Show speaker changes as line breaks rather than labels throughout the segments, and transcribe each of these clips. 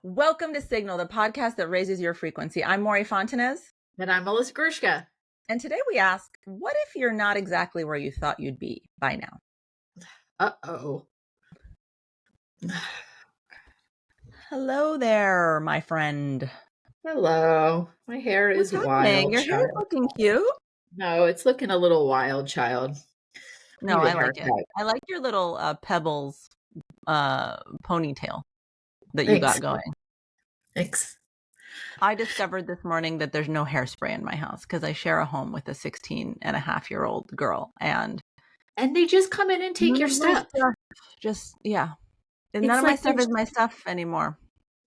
Welcome to Signal, the podcast that raises your frequency. I'm Maury Fontanez.
And I'm Melissa Grushka.
And today we ask, what if you're not exactly where you thought you'd be by now?
Uh-oh.
Hello there, my friend.
Hello. My hair
What's
is
happening?
wild,
Your hair's
child.
looking cute.
No, it's looking a little wild, child.
No,
Need a
I like it.
haircut.
I like your little pebbles ponytail that you
Thanks.
got going.
Thanks.
I discovered this morning that there's no hairspray in my house because I share a home with a 16-and-a-half-year-old girl. And
they just come in and take your stuff.
Just, yeah. And
It's
none of my
like
stuff is my stuff anymore.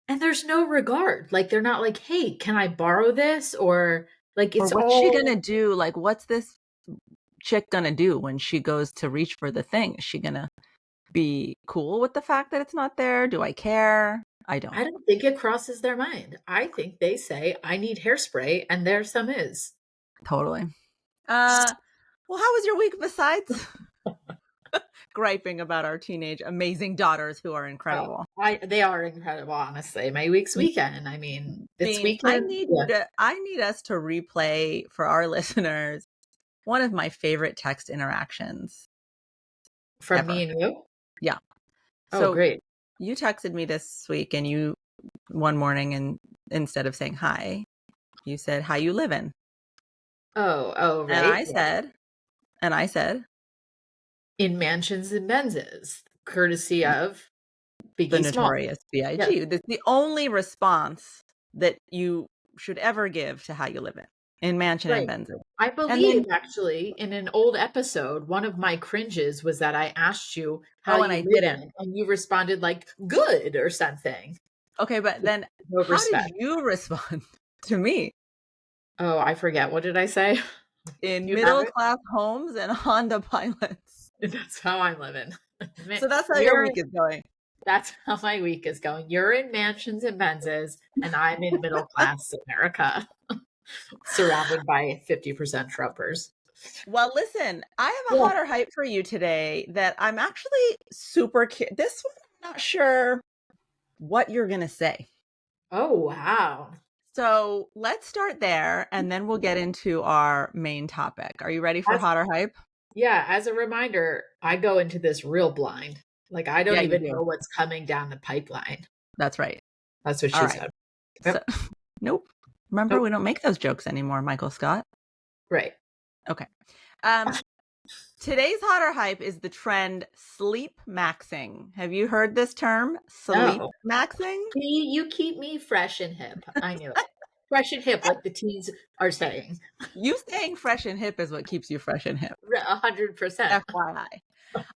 And there's no regard. Like, they're not like, hey, can I borrow this? Or like, it's
Or what's
all...
she gonna do? Like, what's this chick gonna do when she goes to reach for the thing? Is she gonna be cool with the fact that it's not there? Do I care? I don't.
I don't think it crosses their mind. I think they say, I need hairspray, and there some is.
Totally. Well, how was your week besides griping about our teenage amazing daughters who are incredible?
They are incredible, honestly. My week's weekend. I mean, this weekend.
I need us to replay for our listeners one of my favorite text interactions
From
ever.
me and you?
Yeah.
Oh, great.
You texted me this week and one morning, and instead of saying hi, you said, how you living?
Oh, right.
And I said,
in mansions and Benzes, courtesy of Biggie
the
Small.
notorious B.I.G. Yeah. That's the only response that you should ever give to how you live in mansion and Benzes.
I believe, actually, in an old episode, one of my cringes was that I asked you how you live in, and you responded like, good, or something.
Okay, but then how did you respond to me?
Oh, I forget. What did I say?
In middle-class homes and Honda Pilots.
That's how I'm living.
So that's how your week is going.
That's how my week is going. You're in mansions and Benzes, and I'm in middle-class America, surrounded by 50% Trumpers.
Well, listen, I have a hotter hype for you today that I'm actually super curious. This one, I'm not sure what you're going to say.
Oh, wow.
So let's start there, and then we'll get into our main topic. Are you ready for hotter hype?
Yeah. As a reminder, I go into this real blind. Like, I don't even know what's coming down the pipeline.
That's right.
That's what she said.
Yep. So, nope. Remember, we don't make those jokes anymore, Michael Scott.
Right.
Okay. Today's hotter hype is the trend sleep maxing. Have you heard this term? Sleep maxing?
You keep me fresh and hip. I knew it. Fresh and hip, like the teens are saying.
You saying fresh and hip is what keeps you fresh and hip.
100%.
FYI.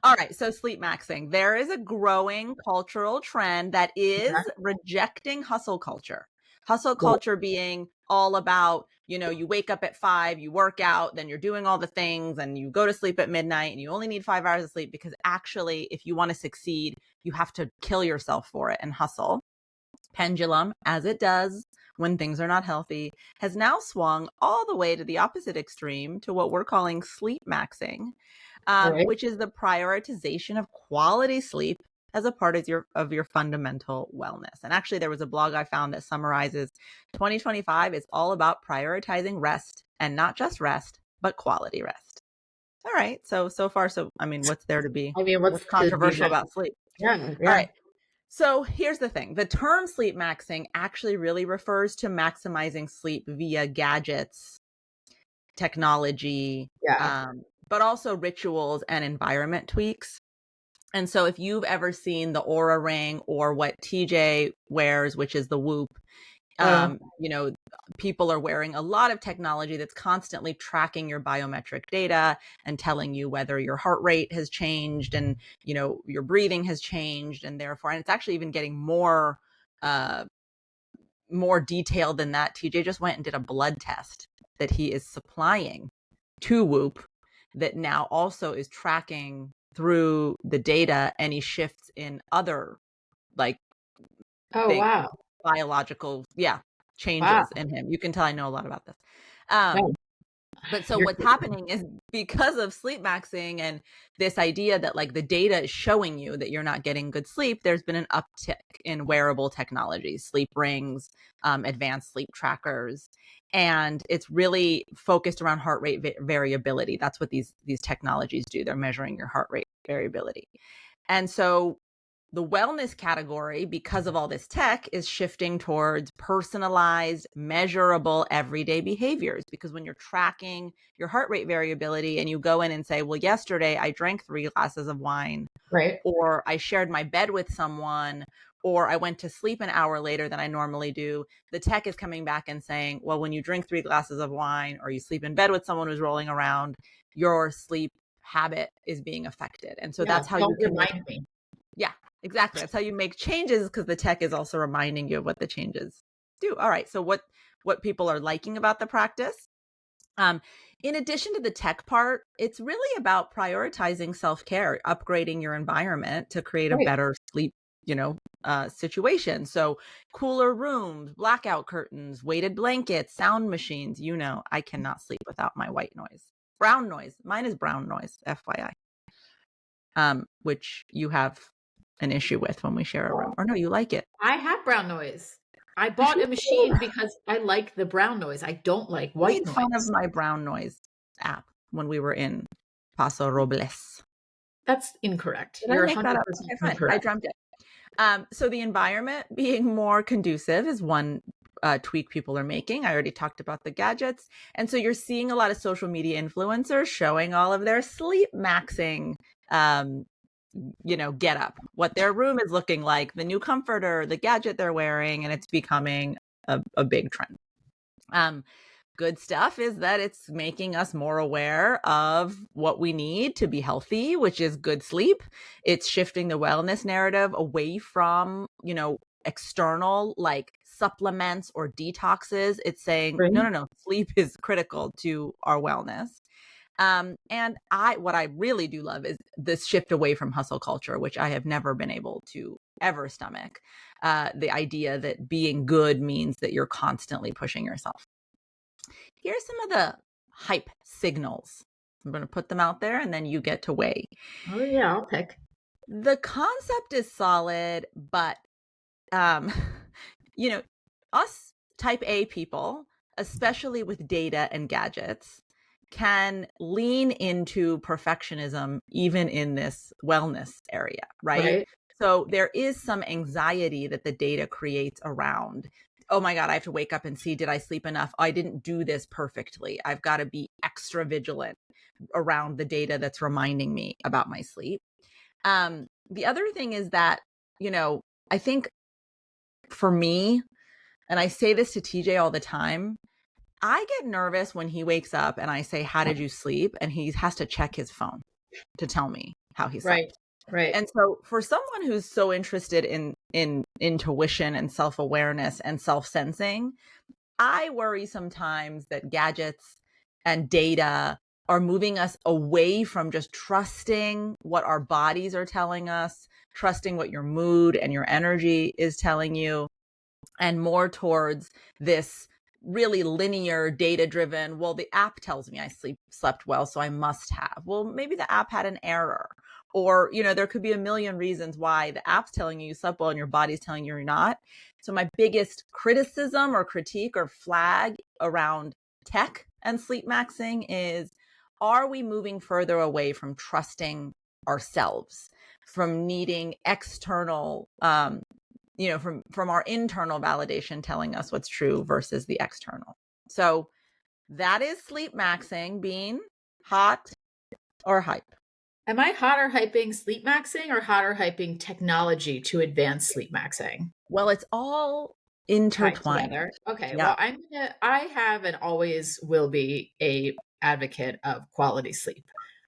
All right. So sleep maxing. There is a growing cultural trend that is rejecting hustle culture. Hustle culture being all about, you wake up at 5, you work out, then you're doing all the things, and you go to sleep at midnight, and you only need 5 hours of sleep because actually, if you want to succeed, you have to kill yourself for it and hustle. Pendulum, as it does when things are not healthy, has now swung all the way to the opposite extreme to what we're calling sleep maxing, which is the prioritization of quality sleep as a part of your fundamental wellness. And actually, there was a blog I found that summarizes 2025 is all about prioritizing rest, and not just rest, but quality rest. All right. So far, I mean, what's there to be?
I mean, what's
controversial about sleep?
Yeah.
All right. So here's the thing. The term sleep maxing actually really refers to maximizing sleep via gadgets, technology, but also rituals and environment tweaks. And so if you've ever seen the Oura Ring or what TJ wears, which is the Whoop, people are wearing a lot of technology that's constantly tracking your biometric data and telling you whether your heart rate has changed and, your breathing has changed. And therefore, and it's actually even getting more detailed than that. TJ just went and did a blood test that he is supplying to Whoop that now also is tracking through the data any shifts in other biological changes in him. You can tell I know a lot about this. But so
You're
what's happening is because of sleep maxing and this idea that like the data is showing you that you're not getting good sleep, there's been an uptick in wearable technology, sleep rings, advanced sleep trackers, and it's really focused around heart rate variability. That's what these technologies do. They're measuring your heart rate variability. And so the wellness category, because of all this tech, is shifting towards personalized, measurable, everyday behaviors. Because when you're tracking your heart rate variability and you go in and say, well, yesterday I drank 3 glasses of wine,
right.
or I shared my bed with someone, or I went to sleep an hour later than I normally do, the tech is coming back and saying, well, when you drink 3 glasses of wine or you sleep in bed with someone who's rolling around, your sleep habit is being affected. And so
Yeah.
that's how you
Don't
can make,
remind me.
yeah, exactly. That's how you make changes, because the tech is also reminding you of what the changes do. All right. So what people are liking about the practice? In addition to the tech part, it's really about prioritizing self-care, upgrading your environment to create a
Right.
better sleep, situation. So cooler rooms, blackout curtains, weighted blankets, sound machines. I cannot sleep without my white noise. Brown noise. Mine is brown noise, FYI. Which you have an issue with when we share a room. Or no, you like it.
I have brown noise. I
I
bought
think
a
you
machine because I like the brown noise. I don't like white
made fun of
noise.
my brown noise app when we were in Paso Robles.
That's incorrect.
Did I
You're
make that
100%
up? Okay, fine. I
incorrect.
dreamt it. So the environment being more conducive is one tweak people are making. I already talked about the gadgets. And so you're seeing a lot of social media influencers showing all of their sleep maxing, get up, what their room is looking like, the new comforter, the gadget they're wearing, and it's becoming a big trend. Good stuff is that it's making us more aware of what we need to be healthy, which is good sleep. It's shifting the wellness narrative away from, external like supplements or detoxes. It's saying,
Right.
no, no, no, sleep is critical to our wellness. And what I really do love is this shift away from hustle culture, which I have never been able to ever stomach. The idea that being good means that you're constantly pushing yourself. Here's some of the hype signals. I'm going to put them out there and then you get to weigh.
Oh, yeah, I'll pick.
The concept is solid, but, um, us type A people, especially with data and gadgets, can lean into perfectionism even in this wellness area, right?
Right.
So there is some anxiety that the data creates around, oh my God, I have to wake up and see, did I sleep enough? Oh, I didn't do this perfectly. I've got to be extra vigilant around the data that's reminding me about my sleep. The other thing is that, I think for me, and I say this to TJ all the time, I get nervous when he wakes up and I say, how did you sleep? And he has to check his phone to tell me how he slept.
Right. Right.
And so for someone who's so interested in intuition and self-awareness and self-sensing, I worry sometimes that gadgets and data are moving us away from just trusting what our bodies are telling us, trusting what your mood and your energy is telling you, and more towards this really linear, data driven, well, the app tells me I slept well, so I must have. Well, maybe the app had an error. Or, there could be a million reasons why the app's telling you slept well and your body's telling you you're not. So my biggest criticism or critique or flag around tech and sleep maxing is, are we moving further away from trusting ourselves, from needing external from our internal validation telling us what's true versus the external. So that is sleep maxing being hot or hype.
Am I hot or hyping sleep maxing or hot or hyping technology to advance sleep maxing?
Well, it's all
Tied
intertwined.
together. Okay.
Yeah.
Well, I have and always will be a advocate of quality sleep.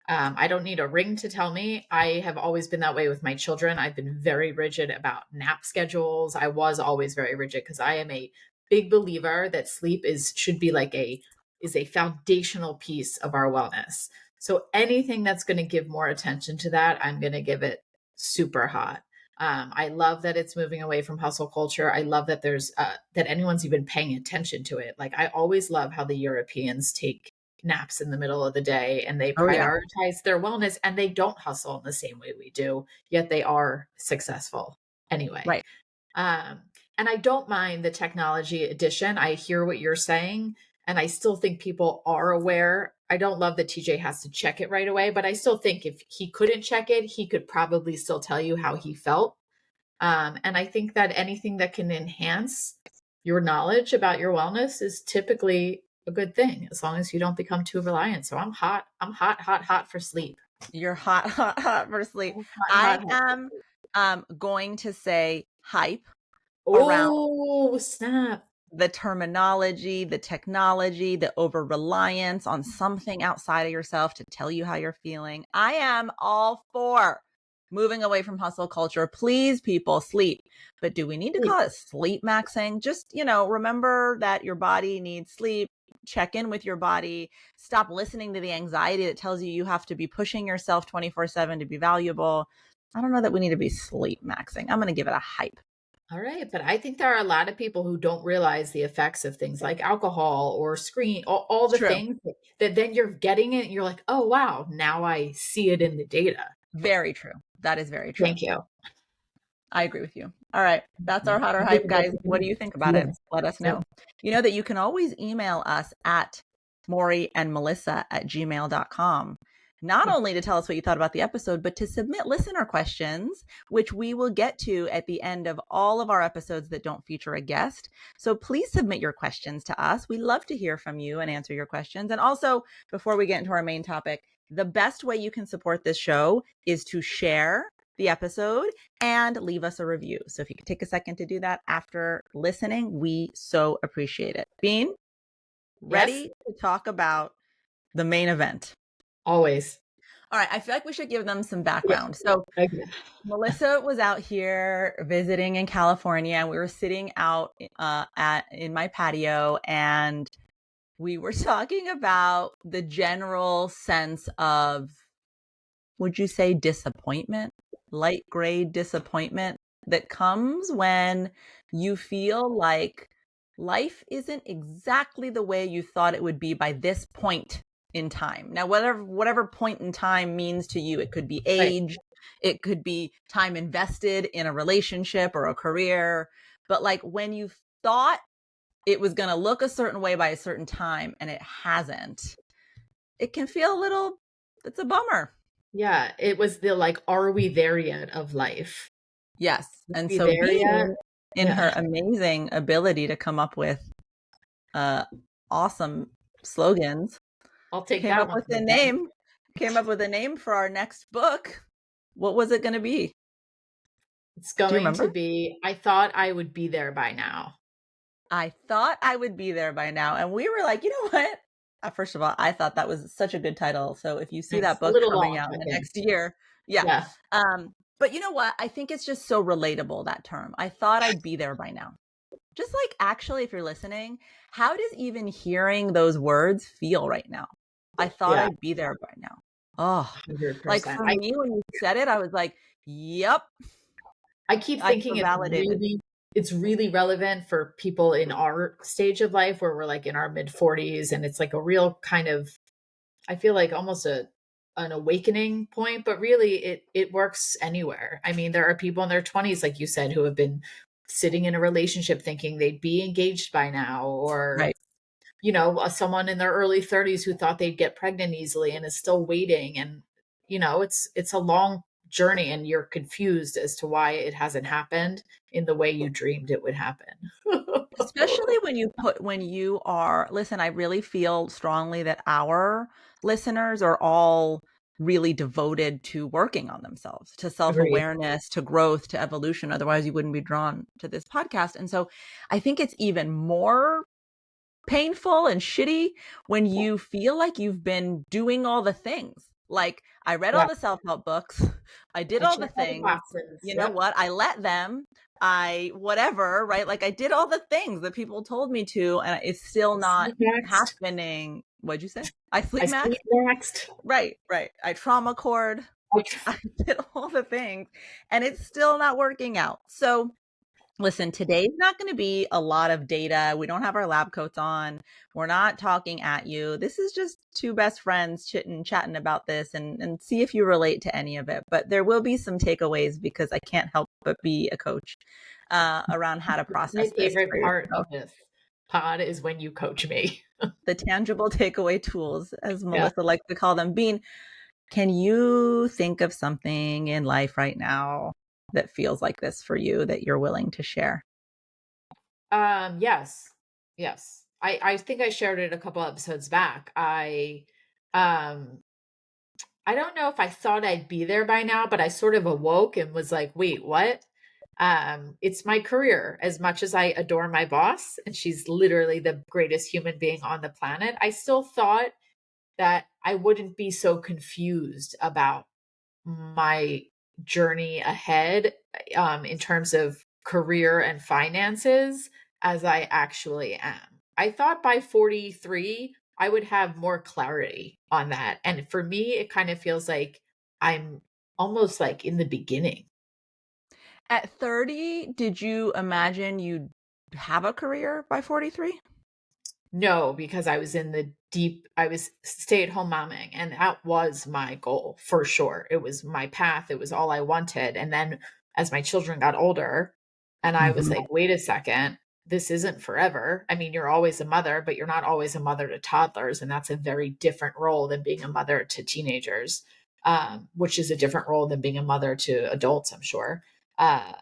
I don't need a ring to tell me. I have always been that way with my children. I've been very rigid about nap schedules. I was always very rigid because I am a big believer that sleep should be like is a foundational piece of our wellness. So anything that's going to give more attention to that, I'm going to give it super hot. I love that it's moving away from hustle culture. I love that there's that anyone's even paying attention to it. Like I always love how the Europeans take naps in the middle of the day and they
Oh yeah.
prioritize their wellness and they don't hustle in the same way we do, yet they are successful anyway.
Right.
Um, and I don't mind the technology addition. I hear what you're saying, and I still think people are aware. I don't love that TJ has to check it right away, but I still think if he couldn't check it, he could probably still tell you how he felt. And I think that anything that can enhance your knowledge about your wellness is typically a good thing, as long as you don't become too reliant. So I'm hot. I'm hot, hot, hot for sleep.
You're hot, hot, hot for sleep.
Hot,
I
hot, hot.
am going to say hype around
Oh, snap.
the terminology, the technology, the over reliance on something outside of yourself to tell you how you're feeling. I am all for moving away from hustle culture. Please, people, sleep. But do we need to call it sleep maxing? Just, remember that your body needs sleep. Check in with your body. Stop listening to the anxiety that tells you you have to be pushing yourself 24/7 to be valuable. I don't know that we need to be sleep maxing. I'm going to give it a hype.
All right. But I think there are a lot of people who don't realize the effects of things like alcohol or screen, all the
True.
things that then you're getting it and you're like, oh, wow, now I see it in the data.
Very true. That is very true.
Thank you.
I agree with you. All right. That's our hot or hype, guys. What do you think about it? Let us know. You know that you can always email us at mauryandmelissa@gmail.com. Not only to tell us what you thought about the episode, but to submit listener questions, which we will get to at the end of all of our episodes that don't feature a guest. So please submit your questions to us. We love to hear from you and answer your questions. And also, before we get into our main topic, the best way you can support this show is to share the episode and leave us a review. So if you could take a second to do that after listening, we so appreciate it. Bean, ready to talk about the main event?
Always.
All right. I feel like we should give them some background. So Melissa was out here visiting in California, and we were sitting out in my patio, and we were talking about the general sense of, would you say, disappointment, light grade disappointment that comes when you feel like life isn't exactly the way you thought it would be by this point in time. Now, whatever point in time means to you, it could be age, it could be time invested in a relationship or a career. But like when you thought it was going to look a certain way by a certain time and it hasn't, it can feel it's a bummer.
Yeah. It was the like, are we there yet of life?
Yes. And so Bean, in her amazing ability to come up with awesome slogans, came up with a name for our next book. What was it going to be?
It's going to be, I thought I would be there by now.
I thought I would be there by now. And we were like, you know what? First of all, I thought that was such a good title. So if you see that book coming out in the next year, yeah. But you know what? I think it's just so relatable, that term. I thought I'd be there by now. Just like, actually, if you're listening, how does even hearing those words feel right now? I thought I'd be there by now. Oh,
100%.
Like for me, when you said it, I was like, yep.
I keep thinking it's really relevant for people in our stage of life where we're like in our mid 40s, and it's like a real kind of, I feel like almost an awakening point, but really it works anywhere. I mean, there are people in their 20s, like you said, who have been sitting in a relationship thinking they'd be engaged by now, or someone in their early 30s who thought they'd get pregnant easily and is still waiting. And it's a long journey, and you're confused as to why it hasn't happened in the way you dreamed it would happen.
Especially when you are, listen, I really feel strongly that our listeners are all really devoted to working on themselves, to self-awareness, to growth, to evolution. Otherwise you wouldn't be drawn to this podcast. And so I think it's even more painful and shitty when you feel like you've been doing all the things. Like, I read all the self-help books. I did all the things. You know what? I let them. Whatever, right? Like, I did all the things that people told me to, and it's still not happening. What'd you say? I sleep maxed. Right. I trauma cord. I did all the things, and it's still not working out. So Listen, today's not going to be a lot of data. We don't have our lab coats on. We're not talking at you. This is just two best friends chatting about this and see if you relate to any of it. But there will be some takeaways because I can't help but be a coach around how to
My
process this
favorite
for
part
yourself.
of this pod is when you coach me.
The tangible takeaway tools, as
Yeah.
Melissa likes to call them. Bean, can you think of something in life right now that feels like this for you that you're willing to share?
Yes. Yes. I think I shared it a couple episodes back. Um I don't know if I thought I'd be there by now, but I sort of awoke and was like, wait, what? It's my career. As much as I adore my boss, and she's literally the greatest human being on the planet, I still thought that I wouldn't be so confused about my journey ahead, in terms of career and finances as I actually am. I thought by 43, I would have more clarity on that. And for me, it kind of feels like I'm almost like in the beginning.
At 30, did you imagine you'd have a career by 43?
No, because I was stay at home momming, and that was my goal for sure. It was my path, it was all I wanted. And then as my children got older, and I was
Mhm.
like, wait a second, this isn't forever. I mean, you're always a mother, but you're not always a mother to toddlers. And that's a very different role than being a mother to teenagers, which is a different role than being a mother to adults, I'm sure. Uh,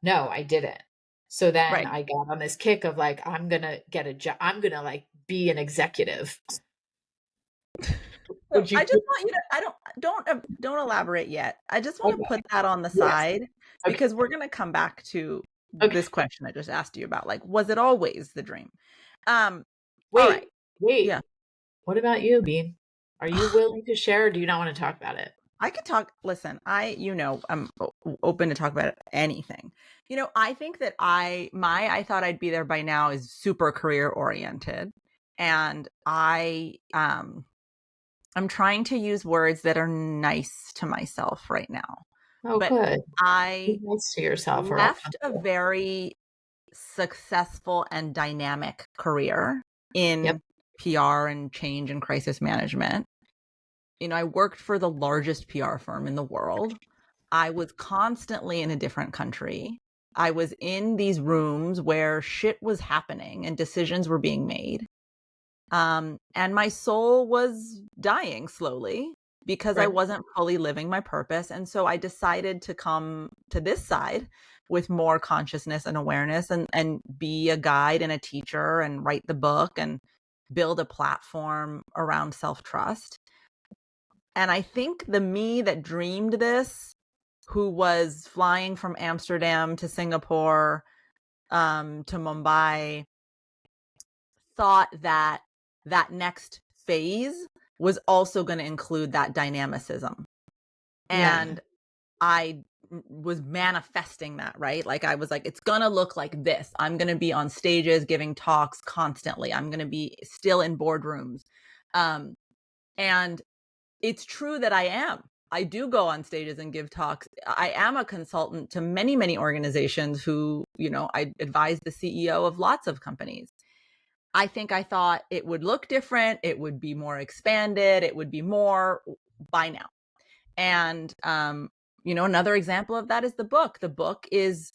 no, I didn't. So then
Right.
I got on this kick of like, I'm gonna get a job. I'm gonna like be an executive.
So
Would you?
I just want you to don't elaborate yet. I just want to
Okay.
put that on the
Yes.
side
Okay.
because we're going to come back to
Okay.
this question I just asked you about, like, was it always the dream? Um, all right.
Wait.
Yeah.
Wait. What about you, Bean? Are you willing to share, or do you not want to talk about it?
I could talk. Listen, I'm open to talk about anything. I think that I thought I'd be there by now is super career oriented, and I'm trying to use words that are nice to myself right now.
Oh,
But
good. Be
I
nice to yourself, or I'll
left
punch
a
you.
very successful and dynamic career
Yep.
in PR and change and crisis management. I worked for the largest PR firm in the world. I was constantly in a different country. I was in these rooms where shit was happening and decisions were being made. And my soul was dying slowly because I
Right.
wasn't fully living my purpose. And so I decided to come to this side with more consciousness and awareness and be a guide and a teacher and write the book and build a platform around self trust. And I think the me that dreamed this, who was flying from Amsterdam to Singapore, to Mumbai, thought that that next phase was also going to include that dynamicism.
Yeah.
And I was manifesting that, right? Like I was like, it's going to look like this. I'm going to be on stages giving talks constantly. I'm going to be still in boardrooms. Um, and it's true that I am. I do go on stages and give talks. I am a consultant to many, many organizations who, I advise the CEO of lots of companies. I think I thought it would look different. It would be more expanded. It would be more by now. And, another example of that is the book. The book is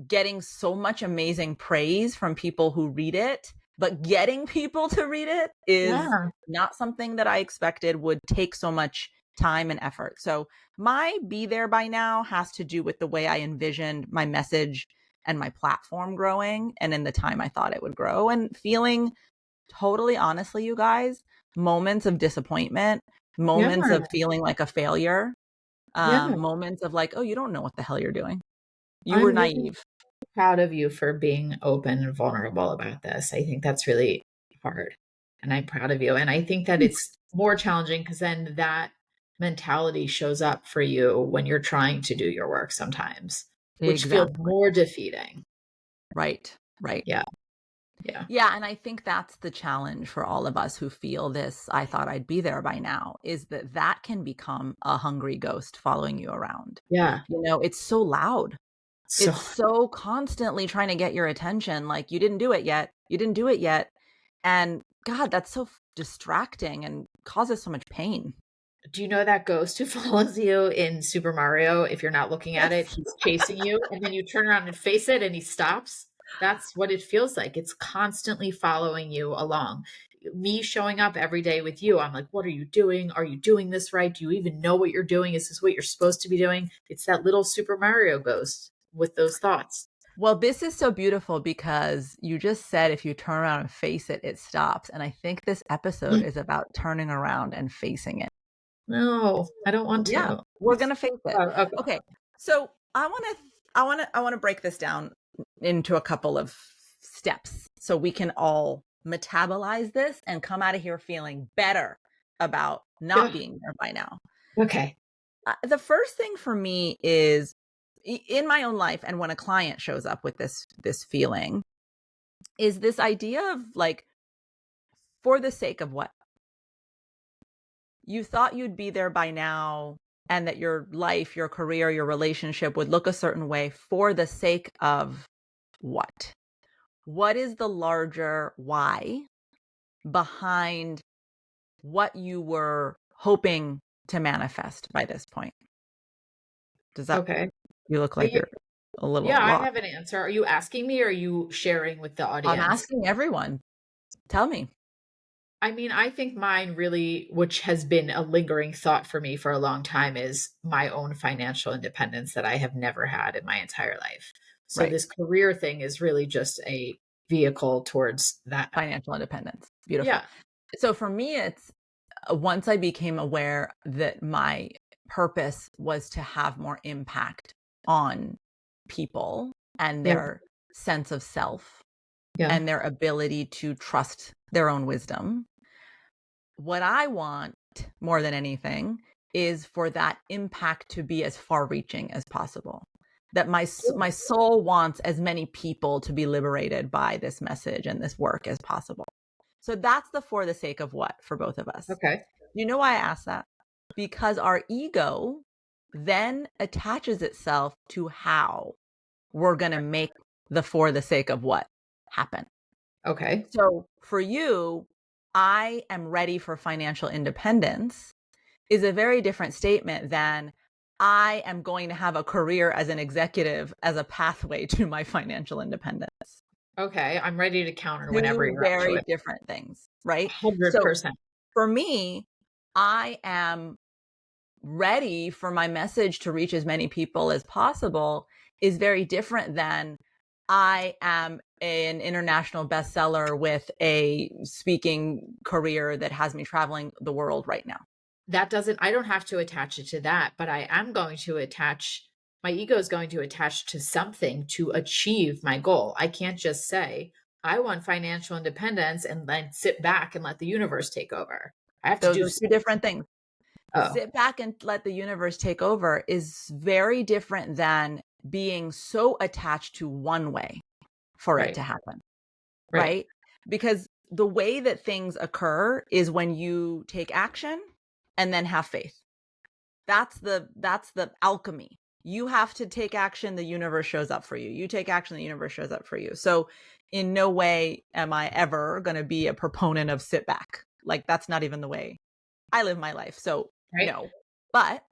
getting so much amazing praise from people who read it, but getting people to read it is
Yeah.
not something that I expected would take so much time and effort. So my be there by now has to do with the way I envisioned my message and my platform growing and in the time I thought it would grow and feeling totally honestly, you guys, moments of disappointment,
Yeah.
moments of feeling like a failure,
Yeah.
moments of like, oh, you don't know what the hell you're doing. You were
I'm really
naive.
proud of you for being open and vulnerable about this. I think that's really hard. And I'm proud of you. And I think that it's more challenging because then that mentality shows up for you when you're trying to do your work sometimes, which feels
Exactly.
more defeating.
Right. Right.
Yeah. Yeah.
Yeah. And I think that's the challenge for all of us who feel this. I thought I'd be there by now is that can become a hungry ghost following you around.
Yeah.
It's so loud.
So
It's so constantly trying to get your attention, like, "You didn't do it yet. You didn't do it yet." And God, that's so distracting and causes so much pain.
do you know that ghost who follows you in Super Mario? If you're not looking at it,
Yes.
he's chasing you, and then you turn around and face it, and he stops. That's what it feels like. It's constantly following you along. Me showing up every day with you, I'm like, what are you doing? Are you doing this right? Do you even know what you're doing? Is this what you're supposed to be doing? It's that little Super Mario ghost with those thoughts.
Well, this is so beautiful because you just said if you turn around and face it, it stops. And I think this episode
Mm,
is about turning around and facing it.
no, I don't want
Yeah,
to.
we're gonna face it.
Oh, okay.
Okay, so I wanna break this down into a couple of steps so we can all metabolize this and come out of here feeling better about not
Yeah.
being there by now.
Okay.
The first thing for me is in my own life, and when a client shows up with this feeling, is this idea of like, for the sake of what? You thought you'd be there by now and that your life, your career, your relationship would look a certain way for the sake of what? What is the larger why behind what you were hoping to manifest by this point? Does that
Okay.
You look like
Yeah,
you're a little
yeah, I
lost.
have an answer. Are you asking me or are you sharing with the
I'm
audience?
asking everyone. Tell me.
I mean, I think mine really, which has been a lingering thought for me for a long time, is my own financial independence that I have never had in my entire life. So
Right.
this career thing is really just a vehicle towards that.
Financial independence. Beautiful.
Yeah.
So for me, it's once I became aware that my purpose was to have more impact on people and
Yeah.
their sense of self
Yeah.
and their ability to trust their own wisdom. What I want more than anything is for that impact to be as far reaching as possible. That my soul wants as many people to be liberated by this message and this work as possible. So that's the for the sake of what for both of us.
Okay.
You know why I ask that? Because our ego then attaches itself to how we're going to make the for the sake of what happen.
Okay.
So for you, I am ready for financial independence is a very different statement than I am going to have a career as an executive as a pathway to my financial independence.
Okay. I'm ready to counter whenever
Two
you're up to
very
it.
different things, right? So
100%.
for me, I am ready for my message to reach as many people as possible is very different than I am an international bestseller with a speaking career that has me traveling the world right now.
That doesn't, I don't have to attach it to that, but I am going to attach, my ego is going to attach to something to achieve my goal. I can't just say, I want financial independence and then sit back and let the universe take over. I have to
Those
do
are two
something.
different things.
Oh,
Sit back and let the universe take over is very different than being so attached to one way for it
right,
to happen,
right,
right? Because the way that things occur is when you take action and then have faith. That's the alchemy. You have to take action, the universe shows up for you. You take action, the universe shows up for you. So in no way am I ever going to be a proponent of sit back. Like that's not even the way I live my life. So
right.
no. But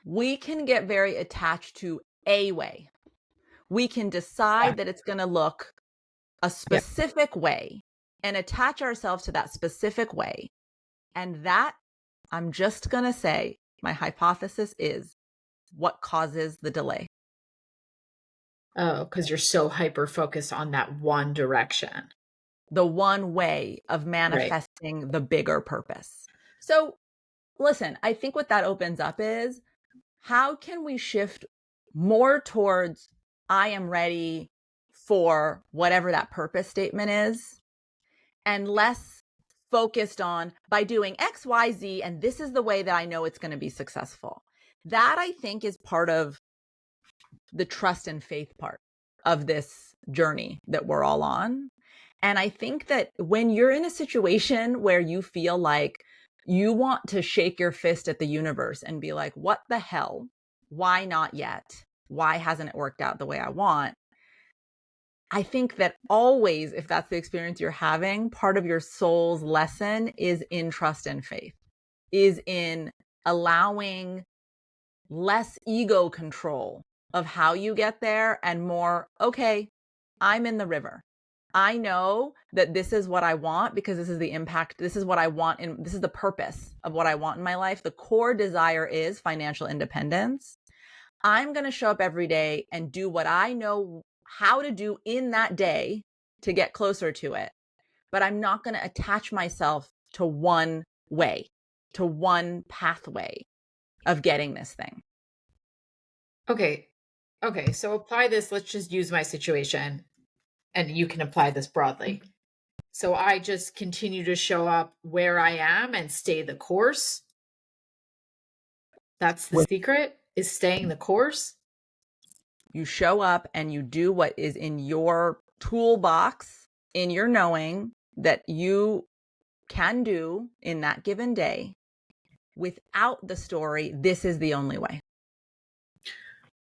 we can get very attached to a way. We can
Yeah,
decide that it's going to look a
yeah.
specific way and attach ourselves to that specific way. And that, I'm just going to say, my hypothesis is what causes the delay.
Oh, because you're so hyper focused on that one direction.
The one way of
Right.
manifesting the bigger purpose. So, listen, I think what that opens up is how can we shift more towards I am ready for whatever that purpose statement is and less focused on by doing XYZ and this is the way that I know it's going to be successful. That I think is part of the trust and faith part of this journey that we're all on. And I think that when you're in a situation where you feel like you want to shake your fist at the universe and be like, what the hell? Why not yet? why hasn't it worked out the way I want? I think that always, if that's the experience you're having, part of your soul's lesson is in trust and faith, is in allowing less ego control of how you get there and more, okay, I'm in the river. I know that this is what I want because this is the impact. This is what I want. And this is the purpose of what I want in my life. The core desire is financial independence. I'm going to show up every day and do what I know how to do in that day to get closer to it. But I'm not going to attach myself to one way, to one pathway of getting this thing.
Okay. Okay. So apply this. Let's just use my situation and you can apply this broadly. So I just continue to show up where I am and stay the course. That's the secret, is staying the course.
You show up and you do what is in your toolbox, in your knowing that you can do in that given day without the story, this is the only way.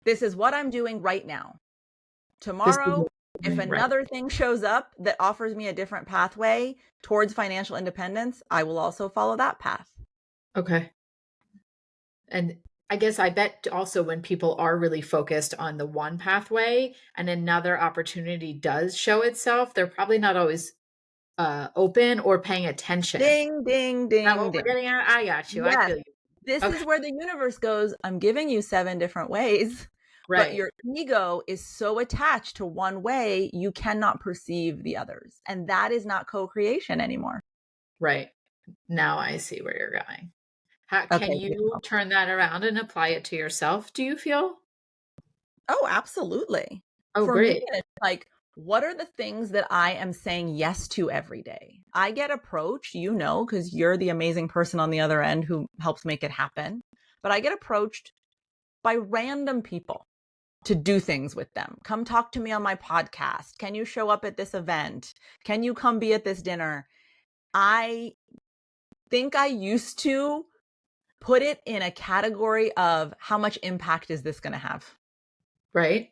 This is what I'm doing right now. Tomorrow, if another thing shows up that offers me a different pathway towards financial independence, I will also follow that path.
Okay. And I guess I bet also when people are really focused on the one pathway and another opportunity does show itself, they're probably not always open or paying attention.
Ding, ding, ding,
Now, what
ding.
we're getting at, I got you.
Yes.
I feel you.
This is where the universe goes, I'm giving you 7 different ways.
Right.
But your ego is so attached to one way, you cannot perceive the others. And that is not co-creation anymore.
Right. Now I see where you're going. How can you turn that around and apply it to yourself, do you feel?
Oh, absolutely.
Oh,
For
great.
me, it's like, what are the things that I am saying yes to every day? I get approached, you know, because you're the amazing person on the other end who helps make it happen. But I get approached by random people to do things with them. Come talk to me on my podcast. Can you show up at this event? Can you come be at this dinner? I think I used to put it in a category of how much impact is this going to have?
Right.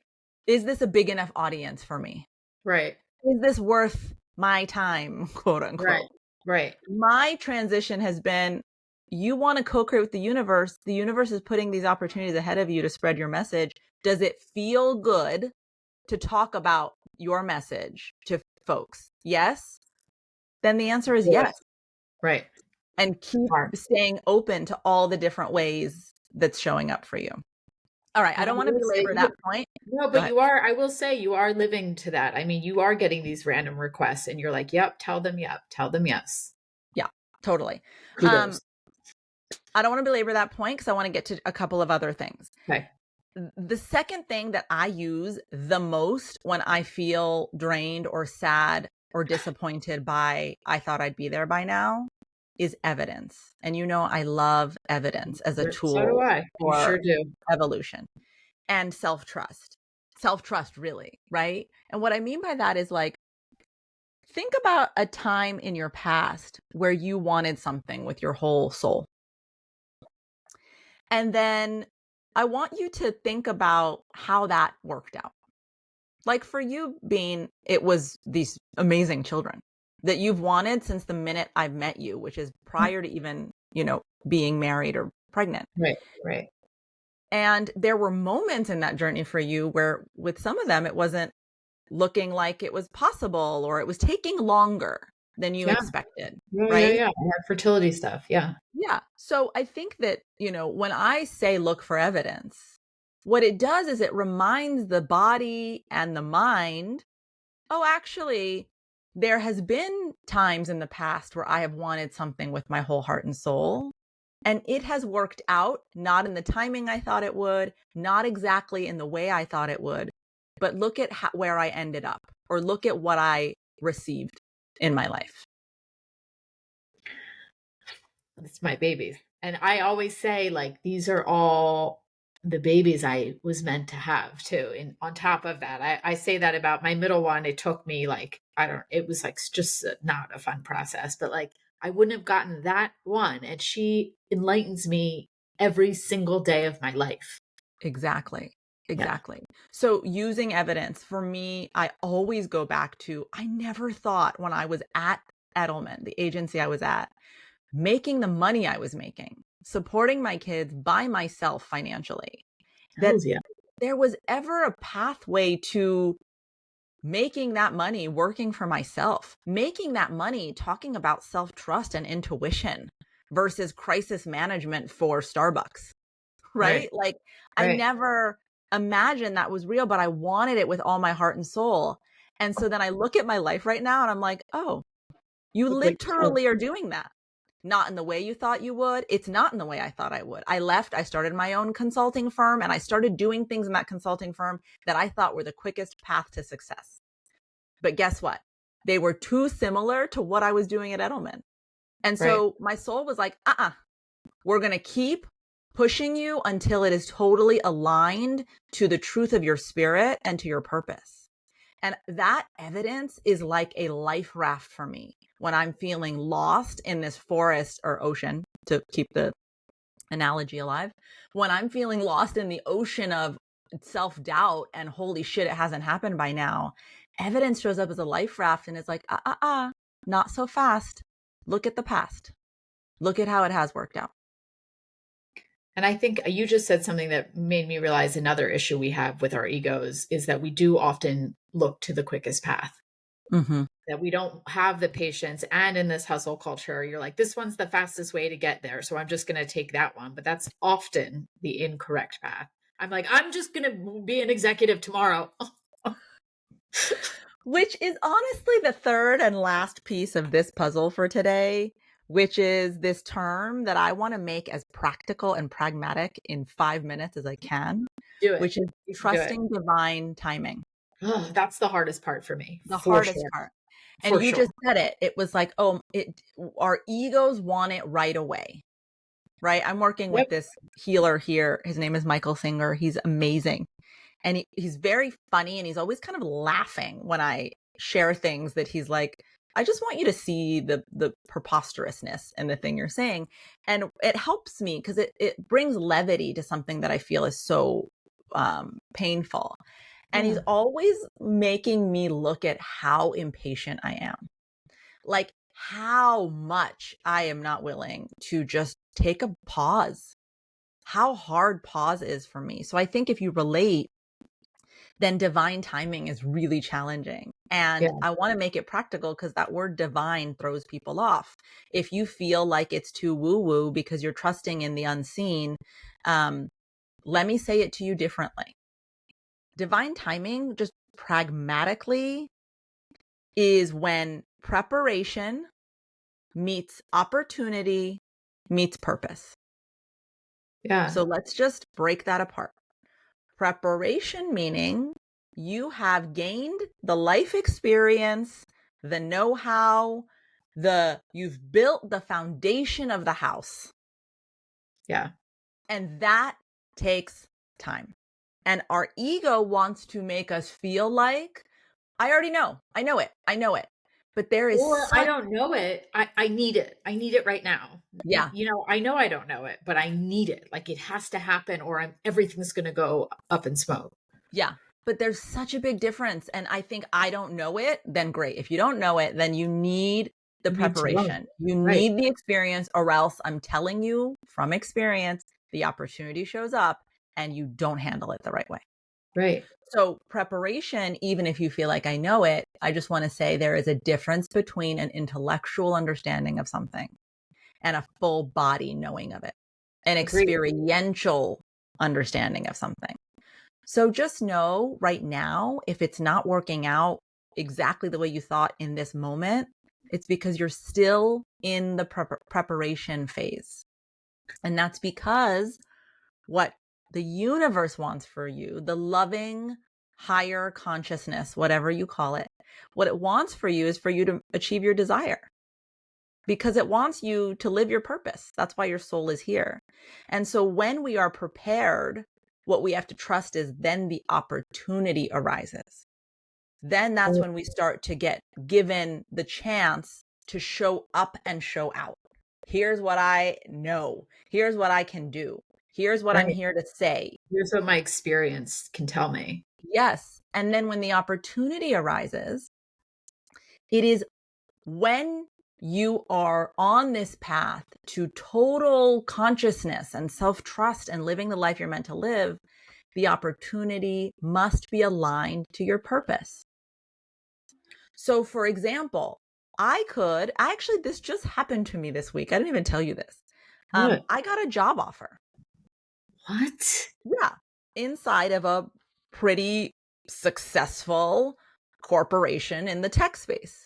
Is this a big enough audience for me?
Right.
Is this worth my time, quote unquote?
Right. Right.
My transition has been, you want to co-create with the universe is putting these opportunities ahead of you to spread your message. Does it feel good to talk about your message to folks? Yes. Then the answer is yes.
Right.
And keep staying open to all the different ways that's showing up for you. All right. I don't want to belabor that point.
No, but you are, I will say you are living to that. I mean, you are getting these random requests and you're like, yep, tell them yep, tell them yes.
Yeah, totally.
Kudos.
I don't want to belabor that point because I want to get to a couple of other things.
Okay.
The second thing that I use the most when I feel drained or sad or disappointed by, I thought I'd be there by now, is evidence. And you know, I love evidence as a tool.
So do I.
For
you sure do.
Evolution. And self-trust. Self-trust, really, right? And what I mean by that is like, think about a time in your past where you wanted something with your whole soul. And then I want you to think about how that worked out. Like for you, Bean, it was these amazing children that you've wanted since the minute I've met you, which is prior to even, you know, being married or pregnant.
Right, right.
And there were moments in that journey for you where with some of them, it wasn't looking like it was possible or it was taking longer than you expected. Right?
Yeah. I had fertility stuff. Yeah.
Yeah. So I think that, you know, when I say look for evidence, what it does is it reminds the body and the mind, oh, actually, there has been times in the past where I have wanted something with my whole heart and soul. And it has worked out, not in the timing I thought it would, not exactly in the way I thought it would, but look at where I ended up, or look at what I received in my life.
It's my babies. And I always say, like, these are all the babies I was meant to have too. And on top of that, I say that about my middle one. It took me like, it was like just not a fun process, but like, I wouldn't have gotten that one. And she enlightens me every single day of my life.
Exactly.
Yeah.
Exactly. So using evidence for me, I always go back to, I never thought when I was at Edelman, the agency I was at, making the money I was making, supporting my kids by myself financially, that
Hells yeah.
there was ever a pathway to making that money working for myself, making that money talking about self-trust and intuition versus crisis management for Starbucks, right?
Right.
Like I
Right.
never imagined that was real, but I wanted it with all my heart and soul. And so then I look at my life right now and I'm like, oh, you
Look what you have.
literally are doing that. Not in the way you thought you would. It's not in the way I thought I would. I left, I started my own consulting firm, and I started doing things in that consulting firm that I thought were the quickest path to success. But guess what? They were too similar to what I was doing at Edelman. And
Right.
so my soul was like, we're going to keep pushing you until it is totally aligned to the truth of your spirit and to your purpose. And that evidence is like a life raft for me when I'm feeling lost in this forest or ocean, to keep the analogy alive. When I'm feeling lost in the ocean of self-doubt and holy shit, it hasn't happened by now, evidence shows up as a life raft and it's like, not so fast. Look at the past. Look at how it has worked out.
And I think you just said something that made me realize another issue we have with our egos is that we do often look to the quickest path,
Mm-hmm.
that we don't have the patience. And in this hustle culture, you're like, this one's the fastest way to get there. So I'm just going to take that one. But that's often the incorrect path. I'm like, I'm just going to be an executive tomorrow.
Which is honestly the third and last piece of this puzzle for today, which is this term that I want to make as practical and pragmatic in 5 minutes as I can,
Do it.
which is
You can do it.
trusting divine timing.
Oh, that's the hardest part for me,
The
for
hardest
sure.
part. And
For
you
sure.
just said it. It was like, oh, our egos want it right away. Right? I'm working with
Yep.
this healer here. His name is Michael Singer. He's amazing. And he's very funny and he's always kind of laughing when I share things that he's like, I just want you to see the preposterousness in the thing you're saying. And it helps me because it brings levity to something that I feel is so painful. And he's
Yeah.
always making me look at how impatient I am. Like how much I am not willing to just take a pause. How hard pause is for me. So I think if you relate, then divine timing is really challenging. And
Yeah.
I want to make it practical because that word divine throws people off. If you feel like it's too woo woo because you're trusting in the unseen, let me say it to you differently. Divine timing, just pragmatically, is when preparation meets opportunity meets purpose.
Yeah.
So let's just break that apart. Preparation meaning you have gained the life experience, the know-how, you've built the foundation of the house.
Yeah.
And that takes time. And our ego wants to make us feel like, I already know. I know it. I know it. But there is
Or I
such,
don't know it. I need it. I need it right now.
yeah,
I know I don't know it, but I need it. Like it has to happen or everything's going to go up in smoke.
yeah. But there's such a big difference. And I think I don't know it, then great. If you don't know it, then you need the
You need to know.
preparation. You
Right.
need the experience, or else I'm telling you from experience, the opportunity shows up and you don't handle it the right way.
Right.
So preparation, even if you feel like I know it, I just want to say there is a difference between an intellectual understanding of something and a full body knowing of it, an
Agreed.
experiential understanding of something. So just know right now, if it's not working out exactly the way you thought in this moment, it's because you're still in the preparation phase. And that's because what the universe wants for you, the loving higher consciousness, whatever you call it, what it wants for you is for you to achieve your desire because it wants you to live your purpose. That's why your soul is here. And so when we are prepared, what we have to trust is then the opportunity arises. Then that's when we start to get given the chance to show up and show out. Here's what I know. Here's what I can do. Here's what I'm
Right.
here to say.
Here's what my experience can tell me.
Yes. And then when the opportunity arises, it is when you are on this path to total consciousness and self-trust and living the life you're meant to live, the opportunity must be aligned to your purpose. So for example, this just happened to me this week. I didn't even tell you this.
What?
I got a job offer.
What?
Yeah. Inside of a pretty successful corporation in the tech space.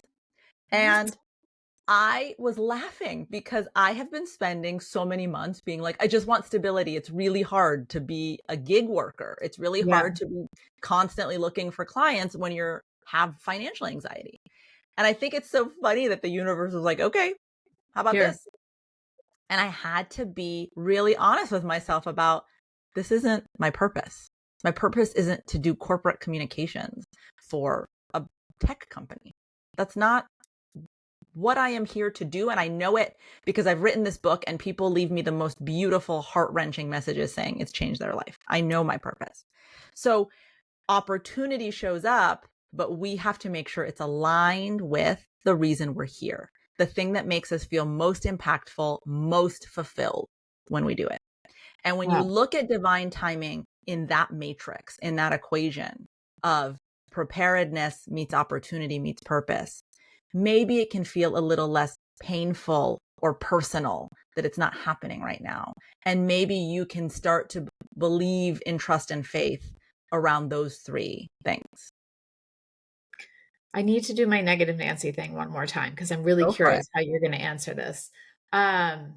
What?
And I was laughing because I have been spending so many months being like, I just want stability. It's really hard to be a gig worker. It's really
Yeah.
hard to be constantly looking for clients when you have financial anxiety. And I think it's so funny that the universe was like, okay, how about
Here.
this? And I had to be really honest with myself about this isn't my purpose. My purpose isn't to do corporate communications for a tech company. That's not what I am here to do. And I know it because I've written this book and people leave me the most beautiful, heart-wrenching messages saying it's changed their life. I know my purpose. So opportunity shows up, but we have to make sure it's aligned with the reason we're here, the thing that makes us feel most impactful, most fulfilled when we do it. And when you
Wow.
look at divine timing in that matrix, in that equation of preparedness meets opportunity meets purpose, maybe it can feel a little less painful or personal that it's not happening right now. And maybe you can start to believe in trust and faith around those three things.
I need to do my negative Nancy thing one more time because I'm really
Go for it.
curious how you're going to answer this. Um,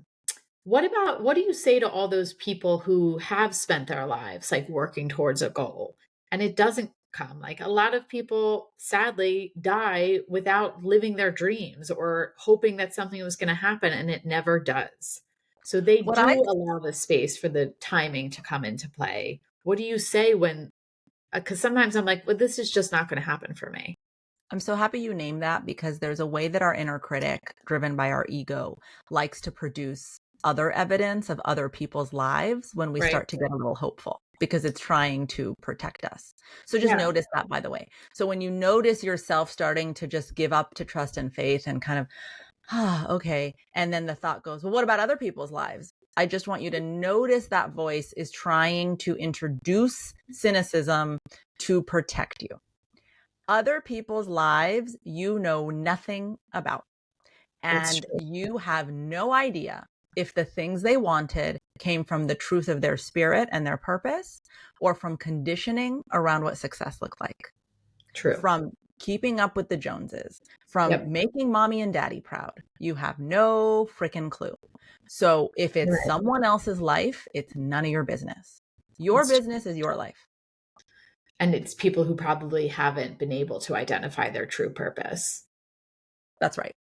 what do you say to all those people who have spent their lives like working towards a goal and it doesn't come? Like a lot of people sadly die without living their dreams or hoping that something was going to happen and it never does. So they
What I
do allow the space for the timing to come into play. What do you say when, because sometimes I'm like, well, this is just not going to happen for me.
I'm so happy you named that because there's a way that our inner critic, driven by our ego, likes to produce other evidence of other people's lives when we
Right.
start to get a little hopeful because it's trying to protect us. So just
Yeah.
notice that, by the way. So when you notice yourself starting to just give up to trust and faith and kind of, okay. And then the thought goes, well, what about other people's lives? I just want you to notice that voice is trying to introduce cynicism to protect you. Other people's lives you know nothing about.
It's
And
true.
you have no idea if the things they wanted came from the truth of their spirit and their purpose or from conditioning around what success looked like,
True.
from keeping up with the Joneses, from
Yep.
making mommy and daddy proud. You have no freaking clue. So if it's
Right.
someone else's life, it's none of your business. Your
It's
business is your life.
And it's people who probably haven't been able to identify their true purpose.
That's right.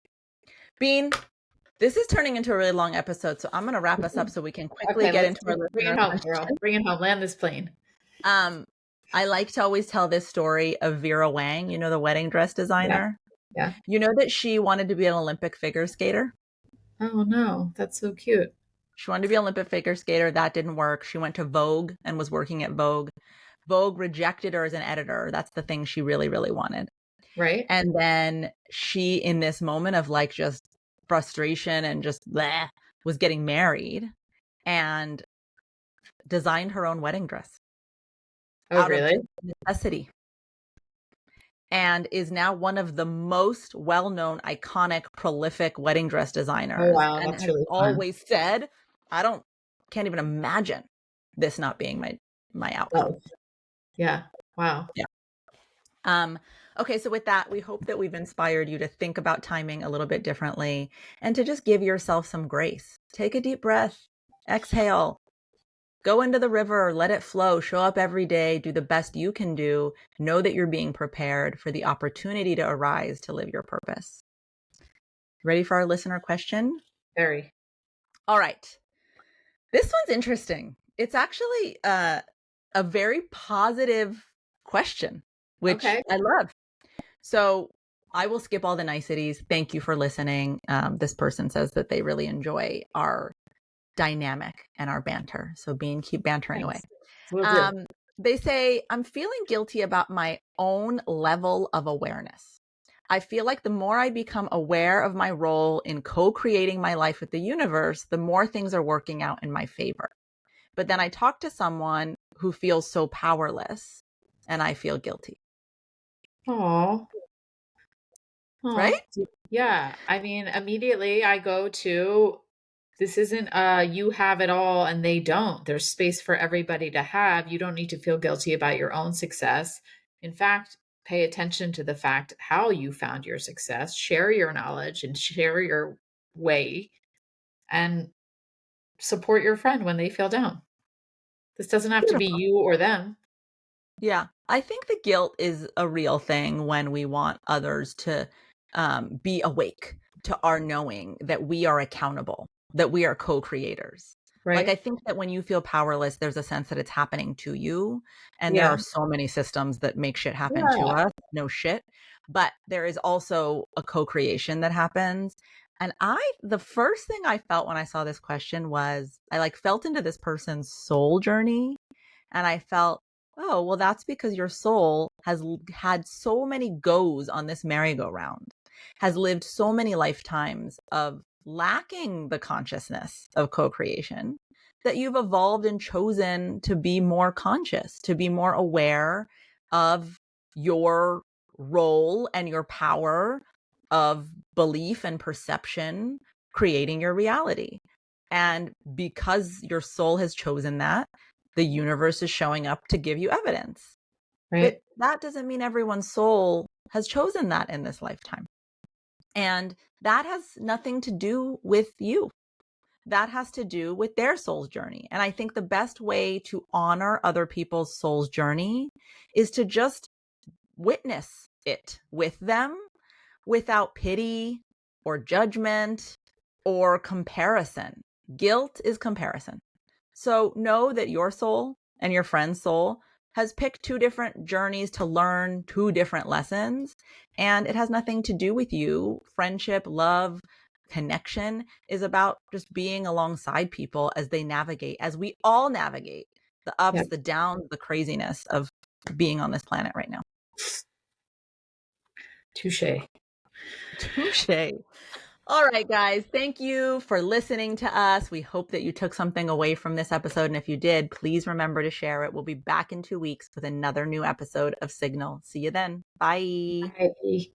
Bean, this is turning into a really long episode, so I'm going to wrap us up so we can quickly
Okay,
get
let's
into our
bring
listener
it home, girl.
question.
Bring it home. Land this plane.
I like to always tell this story of Vera Wang, you know, the wedding dress designer.
Yeah.
You know that she wanted to be an Olympic figure skater?
Oh no, that's so cute.
She wanted to be an Olympic figure skater. That didn't work. She went to Vogue and was working at Vogue. Vogue rejected her as an editor. That's the thing she really, really wanted.
Right?
And then she, in this moment of like just frustration and just bleh, was getting married and designed her own wedding dress
Oh,
out of
really?
just necessity, and is now one of the most well-known, iconic, prolific wedding dress
Oh,
designers,
wow.
and
That's
has
really fun.
always said, can't even imagine this not being my outcome.
Oh, yeah. Wow.
Yeah. Okay, so with that, we hope that we've inspired you to think about timing a little bit differently and to just give yourself some grace. Take a deep breath, exhale, go into the river, let it flow, show up every day, do the best you can do. Know that you're being prepared for the opportunity to arise to live your purpose. Ready for our listener question?
Very.
All right. This one's interesting. It's actually a very positive question, which
Okay.
I love. So I will skip all the niceties. Thank you for listening. This person says that they really enjoy our dynamic and our banter. So Bean, keep bantering away.
Thanks. Will do.
They say, I'm feeling guilty about my own level of awareness. I feel like the more I become aware of my role in co-creating my life with the universe, the more things are working out in my favor. But then I talk to someone who feels so powerless and I feel guilty.
Oh,
Right?
yeah. I mean, immediately I go to this isn't you have it all and they don't. There's space for everybody to have. You don't need to feel guilty about your own success. In fact, pay attention to the fact how you found your success, share your knowledge and share your way and support your friend when they feel down. This doesn't have to be you or them.
Yeah. I think the guilt is a real thing when we want others to be awake to our knowing that we are accountable, that we are co-creators. Like, I
Right?
think that when you feel powerless, there's a sense that it's happening to you. And there
Yeah.
are so many systems that make shit happen to
Yeah.
us. No shit. But there is also a co-creation that happens. And the first thing I felt when I saw this question was I like felt into this person's soul journey. And I felt, oh, well, that's because your soul has had so many goes on this merry-go-round, has lived so many lifetimes of lacking the consciousness of co-creation that you've evolved and chosen to be more conscious, to be more aware of your role and your power of belief and perception creating your reality. And because your soul has chosen that, the universe is showing up to give you evidence. But
Right?
that doesn't mean everyone's soul has chosen that in this lifetime. And that has nothing to do with you. That has to do with their soul's journey. And I think the best way to honor other people's soul's journey is to just witness it with them without pity or judgment or comparison. Guilt is comparison. So know that your soul and your friend's soul has picked two different journeys to learn two different lessons, and it has nothing to do with you. Friendship, love, connection is about just being alongside people as they navigate, as we all navigate the
Yeah.
ups, the downs, the craziness of being on this planet right now.
Touche.
Touche. All right, guys. Thank you for listening to us. We hope that you took something away from this episode. And if you did, please remember to share it. We'll be back in 2 weeks with another new episode of Signal. See you then. Bye.
Bye.